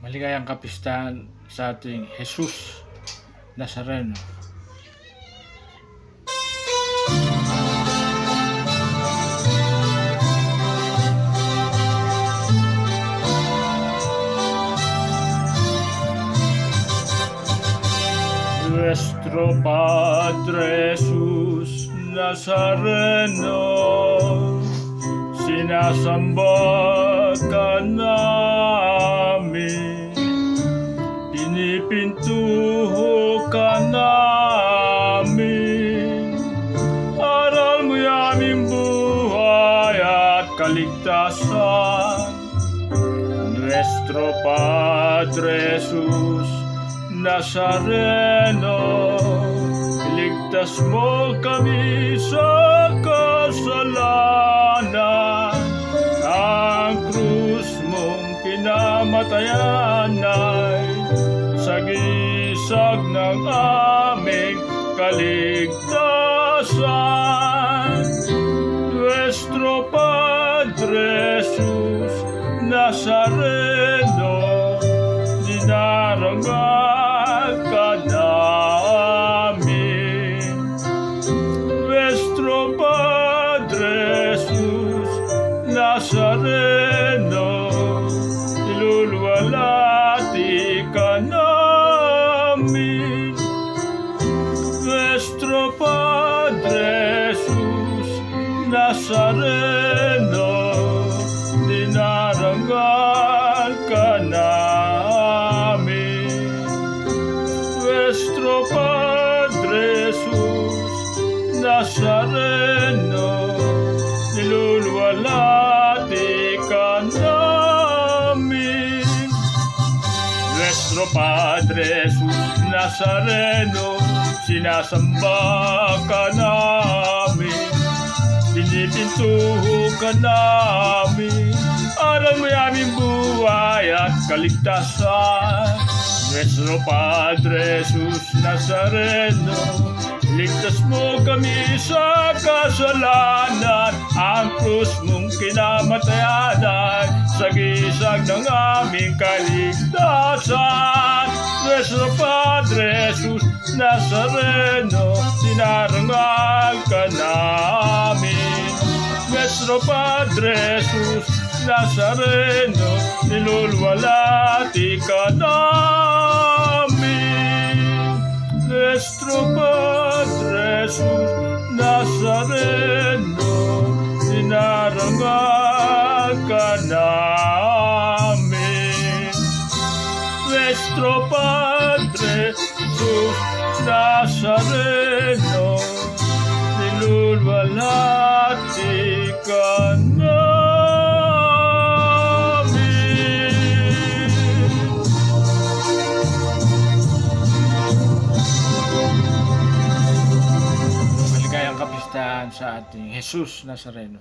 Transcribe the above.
Maligayang kapistahan sa ating Jesus Nazareno. Nuestro Padre Jesus Nazareno, sinasamba ka namin, pinipintuho ka namin, aral mo'y aming buhay at kaligtasan. Nuestro Padre Jesus Nazareno, iligtas mo kami sa kasalanan. Ang krus mong pinamatayan ay sagisag ng aming kaligtasan. Nuestro Padre Jesus Nazareno, dinarangal ka namin. Nuestro Padre Jesus Nazareno, iluluwalhati ka namin. Nuestro Padre Jesus Nazareno, dinarangal ka namin. Nuestro Padre Jesus Nazareno, niluluwalhati ka namin. Nuestro Padre Jesus Nazareno, sinasamba ka namin, pinipintuho ka namin, aral mo'y aming buhay at kaligtasan. Nuestro Padre Jesus Nazareno, ligtas mo kami sa kasalanan. Ang krus mong kinamatayan ay sagisag ng aming kaligtasan. Nuestro Padre Jesus Nazareno, dinarangal ka namin. Nuestro Padre Jesus Nazareno, niluluwalhati ka namin. Nuestro Padre Jesus Nazareno, dinarangal ka namin. Nuestro Padre Jesus Nazareno, niluluwalhati ka namin. Maligayang kapistahan sa ating Jesus Nazareno.